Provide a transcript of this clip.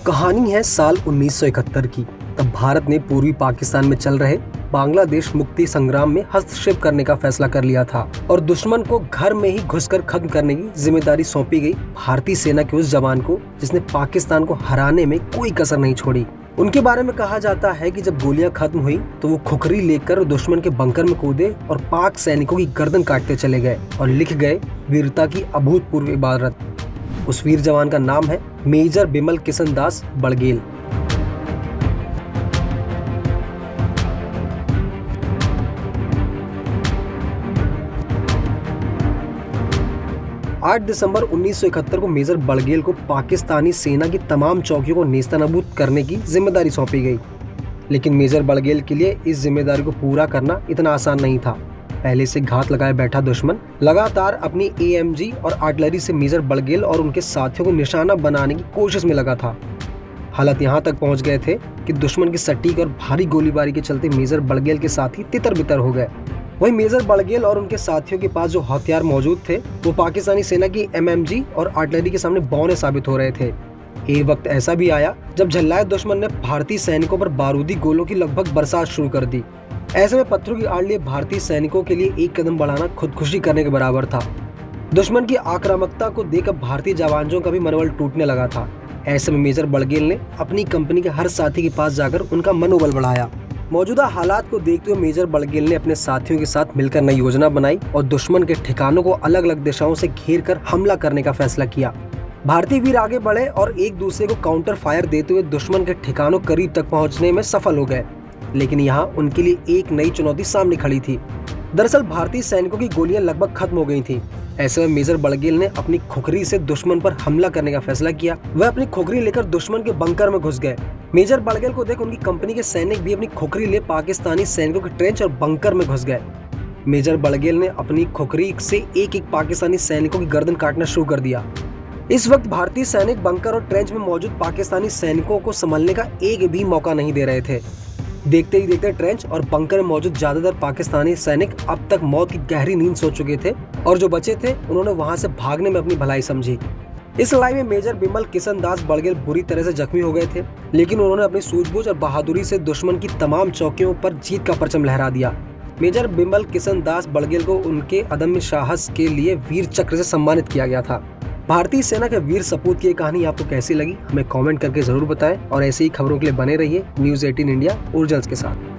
कहानी है साल 1971 की। तब भारत ने पूर्वी पाकिस्तान में चल रहे बांग्लादेश मुक्ति संग्राम में हस्तक्षेप करने का फैसला कर लिया था और दुश्मन को घर में ही घुसकर खत्म करने की जिम्मेदारी सौंपी गई भारतीय सेना के उस जवान को जिसने पाकिस्तान को हराने में कोई कसर नहीं छोड़ी। उनके बारे में कहा जाता है कि जब गोलियां खत्म हुई तो वो खुखरी लेकर दुश्मन के बंकर में कूदे और पाक सैनिकों की गर्दन काटते चले गए और लिख गए वीरता की अभूतपूर्व इबारत। उस वीर जवान का नाम है मेजर बिमल किशन दास बड़गेल। आठ दिसंबर 1971 को मेजर बड़गेल को पाकिस्तानी सेना की तमाम चौकियों को नेस्तनाबूद करने की जिम्मेदारी सौंपी गई। लेकिन मेजर बड़गेल के लिए इस जिम्मेदारी को पूरा करना इतना आसान नहीं था। पहले से घात लगाए बैठा दुश्मन लगातार अपनी AMG और आर्टिलरी से मेजर बड़गेल और उनके साथियों को निशाना बनाने की कोशिश में लगा था। हालात यहाँ तक पहुँच गए थे कि दुश्मन की सटीक और भारी गोलीबारी के चलते मेजर बड़गेल के साथी तितर बितर हो गए। वहीं मेजर बड़गेल और उनके साथियों के पास जो हथियार मौजूद थे वो पाकिस्तानी सेना की MMG और आर्टिलरी के सामने बौने साबित हो रहे थे। एक वक्त ऐसा भी आया जब झल्लाए दुश्मन ने भारतीय सैनिकों पर बारूदी गोलों की लगभग बरसात शुरू कर दी। ऐसे में पत्थरों की आड़ लिए भारतीय सैनिकों के लिए एक कदम बढ़ाना खुदकुशी करने के बराबर था। दुश्मन की आक्रामकता को देखकर भारतीय जवानों का भी मनोबल टूटने लगा था। ऐसे में मेजर बड़गेल ने अपनी कंपनी के हर साथी के पास जाकर उनका मनोबल बढ़ाया। मौजूदा हालात को देखते हुए मेजर बड़गेल ने अपने साथियों के साथ मिलकर नई योजना बनाई और दुश्मन के ठिकानों को अलग अलग दिशाओं से घेर कर हमला करने का फैसला किया। भारतीय वीर आगे बढ़े और एक दूसरे को काउंटर फायर देते हुए दुश्मन के ठिकानों करीब तक पहुंचने में सफल हो गए। लेकिन यहाँ उनके लिए एक नई चुनौती सामने खड़ी थी। दरअसल भारतीय सैनिकों की गोलियां लगभग खत्म हो गई थी। ऐसे में मेजर बड़गेल ने अपनी खुखरी से दुश्मन पर हमला करने का फैसला किया। वह अपनी खुखरी लेकर दुश्मन के बंकर में घुस गए। मेजर बड़गेल को देख उनकी कंपनी के सैनिक भी अपनी खुखरी ले पाकिस्तानी सैनिकों के ट्रेंच और बंकर में घुस गए। मेजर बड़गेल ने अपनी खुखरी से एक एक पाकिस्तानी सैनिकों की गर्दन काटना शुरू कर दिया। इस वक्त भारतीय सैनिक बंकर और ट्रेंच में मौजूद पाकिस्तानी सैनिकों को संभलने का एक भी मौका नहीं दे रहे थे। देखते ही देखते ट्रेंच और बंकर में मौजूद ज्यादातर पाकिस्तानी सैनिक अब तक मौत की गहरी नींद सो चुके थे और जो बचे थे उन्होंने वहां से भागने में अपनी भलाई समझी। इस लड़ाई में मेजर बिमल किशन दास बड़गेल बुरी तरह से जख्मी हो गए थे, लेकिन उन्होंने अपनी सूझबूझ और बहादुरी से दुश्मन की तमाम चौकियों पर जीत का परचम लहरा दिया। मेजर बिमल किशन दास बड़गेल को उनके अदम्य साहस के लिए वीर चक्र से सम्मानित किया गया था। भारतीय सेना के वीर सपूत की कहानी आपको कैसी लगी हमें कमेंट करके जरूर बताएं और ऐसी ही खबरों के लिए बने रहिए न्यूज़ 18 इंडिया ओरिजिनल्स के साथ।